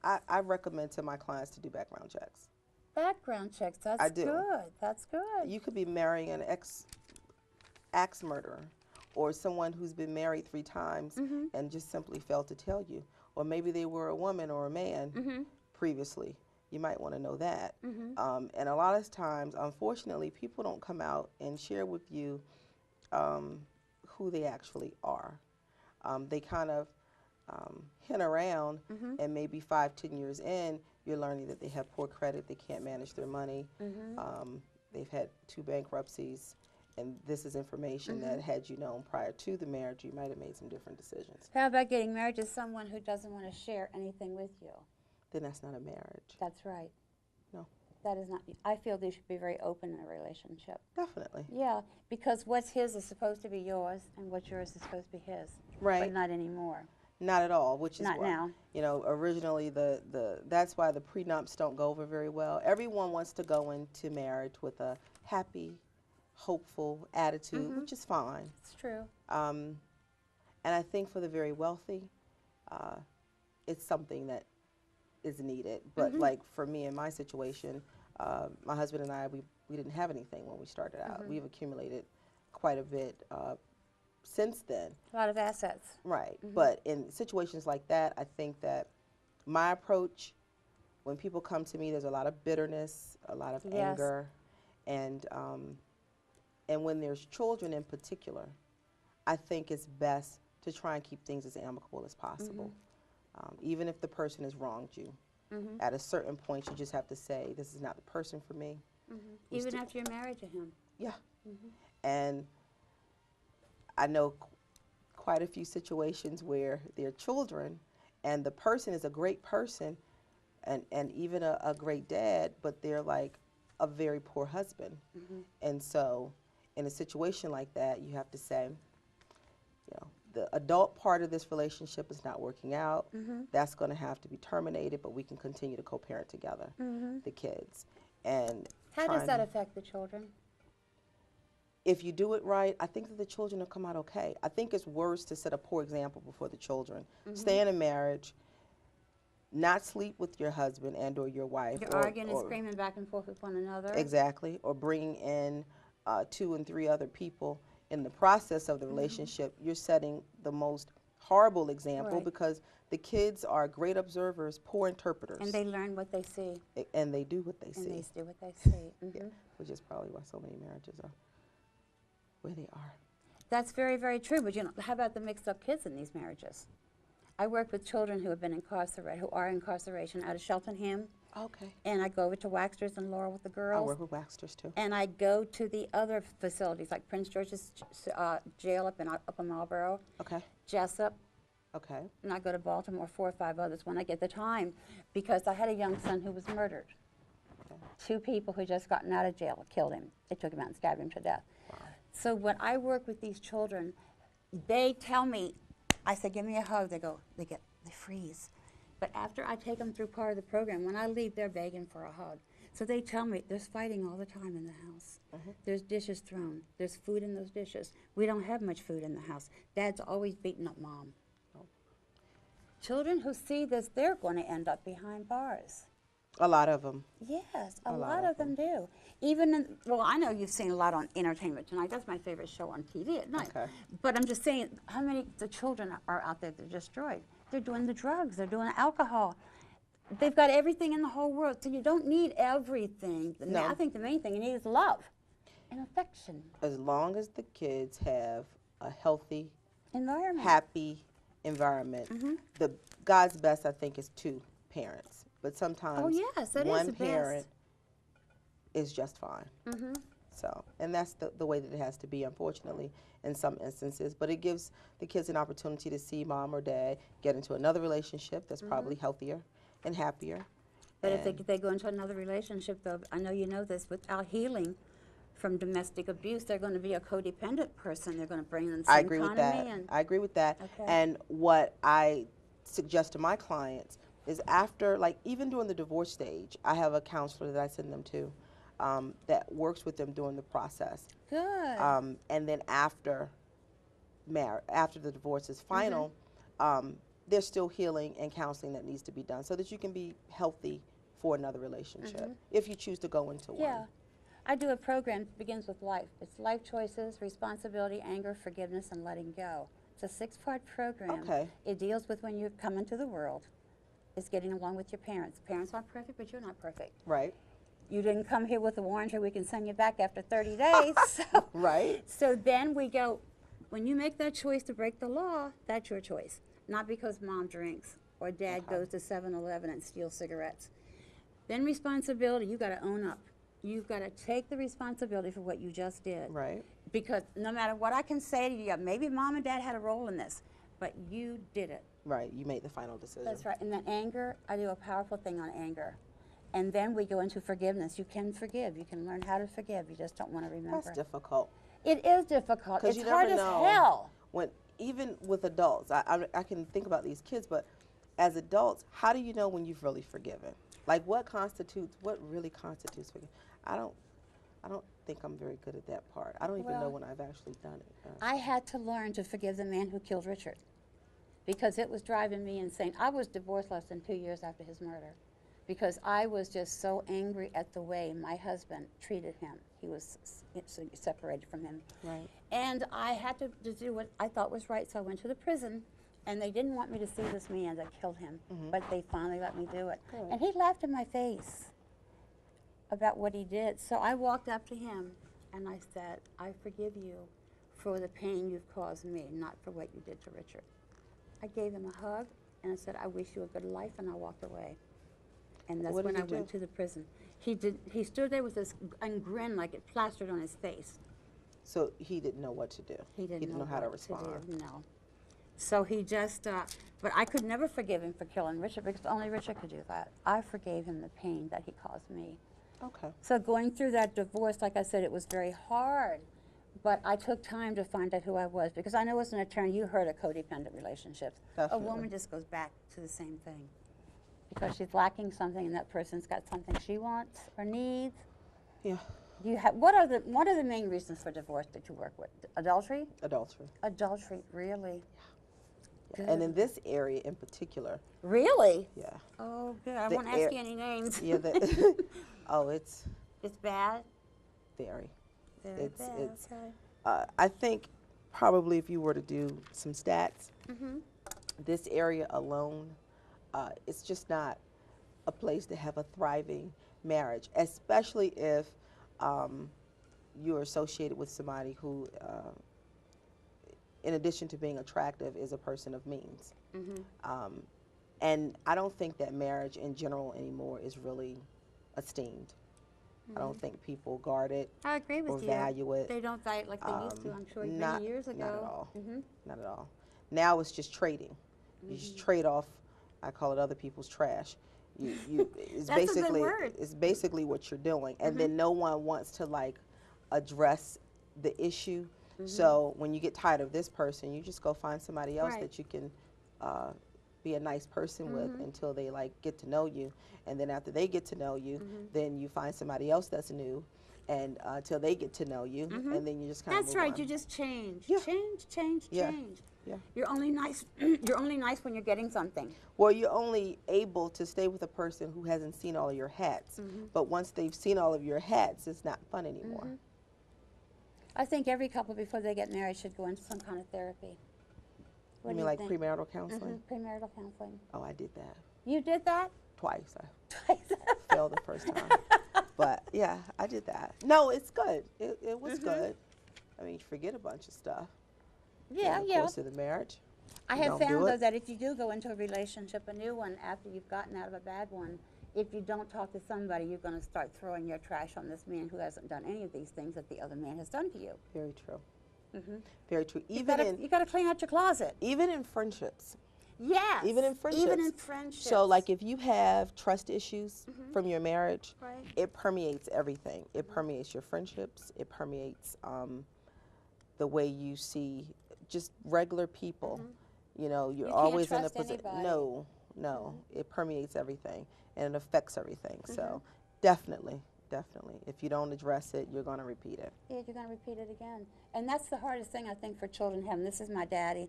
I recommend to my clients to do background checks. Background checks. I That's do. good. That's good. You could be marrying an axe murderer, or someone who's been married 3 times Mhm. and just simply failed to tell you, or maybe they were a woman or a man Mhm. previously. You might want to know that. Mhm. And a lot of times, unfortunately, people don't come out and share with you um, who they actually are. They kind of hint around, Mhm. and maybe 5, 10 years in, you're learning that they have poor credit, they can't manage their money, Mhm. they've had 2 bankruptcies, and this is information that Mhm. had you known prior to the marriage, you might have made some different decisions. How about getting married to someone who doesn't want to share anything with you? Then that's not a marriage. That's right. No. That is not. I feel they should be very open in a relationship. Definitely. Yeah, because what's his is supposed to be yours, and what's yours is supposed to be his. Right. But not anymore. Not at all, which is Not why, now. originally that's why the prenups don't go over very well. Everyone wants to go into marriage with a happy, hopeful attitude, Mhm. which is fine. It's true. Um, and I think for the very wealthy, uh, it's something that is needed. But Mhm. like for me in my situation, my husband and I, we didn't have anything when we started out. Mhm. We've accumulated quite a bit since then. A lot of assets. Right. Mhm. But in situations like that, I think that my approach, when people come to me, there's a lot of bitterness, a lot of Yes. anger, and when there's children in particular, I think it's best to try and keep things as amicable as possible. Even if the person has wronged you, Mhm. at a certain point, you just have to say, "This is not the person for me." Mhm. We Even sti- after you're married to him. yeah. Mhm. And I know quite a few situations where there are children, and the person is a great person, and even a great dad, but they're like a very poor husband. Mhm. And so, in a situation like that, you have to say, the adult part of this relationship is not working out. Mhm. That's going to have to be terminated, but we can continue to co-parent together, Mhm. the kids. And How does that affect the children? if you do it right, I think that the children will come out okay. I think it's worse to set a poor example before the children. Mhm. Stay in a marriage, not sleep with your husband and or your wife, You're arguing and screaming back and forth with one another. exactly, or bringing in 2 and 3 other people in the process of the relationship. You're setting the most horrible example, Right. because the kids are great observers, poor interpreters, And they learn what they see. and they do what they And they see. do what they see. Yeah, Mhm. which is probably why so many marriages are where they are. That's very, very true. But how about the mixed up kids in these marriages? I work with children who have been incarcerated, who are incarceration out of Cheltenham, Okay. and I go over to Waxter's and Laurel with the I girls, work with Waxters too. and I go to the other facilities like Prince George's Jail up in Marlboro, Okay. Jessup, Okay. and I go to Baltimore, 4 or 5 others when I get the time, because I had a young son who was murdered. Okay. 2 people who had just gotten out of jail killed him. They took him out and stabbed him to death. So when I work with these children, they tell me, I say, give me a hug. They freeze. But after I take them through part of the program, when I leave, they're begging for a hug. So they tell me there's fighting all the time in the house. There's dishes thrown. There's food in those dishes. We don't have much food in the house. Dad's always beating up Mom. Children who see this, they're going to end up behind bars. A lot of them. Yes, a lot of them do. Even well, I know you've seen a lot on Entertainment Tonight. That's my favorite show on TV at night. Okay. But I'm just saying, how many the children are out there that are destroyed? They're doing the drugs. They're doing the alcohol. They've got everything in the whole world. So you don't need everything. No. I think the main thing you need is love and affection. As long as the kids have a healthy, Environment. happy environment, the God's best, I think, is 2 parents. But sometimes Oh yes, that is one the parent best. is just fine. Mm-hmm. So, and that's the way that it has to be, unfortunately, in some instances. But it gives the kids an opportunity to see mom or dad get into another relationship that's probably healthier and happier. But if they go into another relationship, though, I know you know this, without healing from domestic abuse, they're going to be a codependent person. They're going to bring in the I same agree with economy. that. And I agree with that. Okay. And what I suggest to my clients is after, like, even during the divorce stage, I have a counselor that I send them to that works with them during the process. good. And then after the divorce is final, there's still healing and counseling that needs to be done so that you can be healthy for another relationship if you choose to go into one. Yeah. I do a program that begins with life. It's life choices, responsibility, anger, forgiveness, and letting go. It's a 6-part program. Okay. It deals with when you come into the world. It's getting along with your parents. Parents aren't perfect, but you're not perfect. Right. You didn't come here with a warranty. We can send you back after 30 days. So, Right. so then we go, when you make that choice to break the law, that's your choice. Not because mom drinks or dad goes to 7-Eleven and steals cigarettes. Then responsibility, you got to own up. You've got to take the responsibility for what you just did. Right. Because no matter what I can say to you, yeah, maybe mom and dad had a role in this, but you did it. Right. You made the final decision. That's right. And then anger, I do a powerful thing on anger. And then we go into forgiveness. You can forgive. You can learn how to forgive. You just don't want to remember. That's difficult. It is difficult. 'Cause It's you hard never as know hell. when, even with adults, I can think about these kids, but as adults, how do you know when you've really forgiven? Like what really constitutes forgiveness? I don't think I'm very good at that part. I don't even know Well, when I've actually done it. I had to learn to forgive the man who killed Richard because it was driving me insane. I was divorced less than 2 years after his murder because I was just so angry at the way my husband treated him. He was separated from him. Right. And I had to do what I thought was right, so I went to the prison. And they didn't want me to see this man that killed him, but they finally let me do it. Good. And he laughed in my face about what he did. So I walked up to him and I said, I forgive you for the pain you've caused me, not for what you did to Richard. I gave him a hug and I said, I wish you a good life, and I walked away. And that's What did when he I went do? to the prison. He stood there with this and grin like it plastered on his face. So he didn't know what to do. He didn't know how to what respond. do, no. So he just, but I could never forgive him for killing Richard because only Richard could do that. I forgave him the pain that he caused me. Okay. So going through that divorce, like I said, it was very hard. But I took time to find out who I was because I know as an attorney, you heard of codependent relationships. Definitely. A woman just goes back to the same thing because she's lacking something and that person's got something she wants or needs. Yeah. What are the main reasons for divorce that you work with? Adultery? Adultery. Adultery, really? Yeah. And in this area in particular, Really? yeah. Oh, good. I The won't ask air- you any names. Yeah. Oh, it's It's bad? very. Very It's- bad, it's- okay. I think probably if you were to do some stats, Mm-hmm. this area alone, it's just not a place to have a thriving marriage, especially if you're associated with somebody who, in addition to being attractive, is a person of means. Mm-hmm. And I don't think that marriage in general anymore is really esteemed. I don't think people guard it I agree or with you. value it. They don't value it like they used to, I'm sure, not- many years ago. not at all. Mm-hmm. Not at all. Now it's just trading. You just trade off. I call it other people's trash. It's That's a good basically word. it's basically what you're doing, and then no one wants to like address the issue. So when you get tired of this person, you just go find somebody else Right. that you can be a nice person with until they like get to know you, and then after they get to know you, then you find somebody else that's new, and until they get to know you, and then you just kind of That's right. You just change. Yeah. Change. Yeah. Yeah. You're only nice. You're only nice when you're getting something. Well, you're only able to stay with a person who hasn't seen all of your hats. But once they've seen all of your hats, it's not fun anymore. I think every couple before they get married should go into some kind of therapy. What You do mean like think? premarital counseling? Premarital counseling. Oh, I did that You did that? twice. I failed the first time. But yeah, I did that. No, it's good. It was good. I mean, you forget a bunch of stuff Yeah, in the yeah. course of the marriage. I You have don't do found, though, it. that if you do go into a relationship, a new one, after you've gotten out of a bad one, if you don't talk to somebody, you're going to start throwing your trash on this man who hasn't done any of these things that the other man has done to you. Very true. Very true. You Even got to clean out your closet. even in friendships. Yes. Even in friendships. Even in friendships. So, like, if you have trust issues from your marriage, Right. it permeates everything. It permeates your friendships. It permeates the way you see just regular people. You know, you're You can't always in a trust position. anybody. No, it permeates everything and it affects everything. So, definitely. If you don't address it, you're going to repeat it. Yeah, you're going to repeat it again. And that's the hardest thing, I think, for children having. This is my daddy.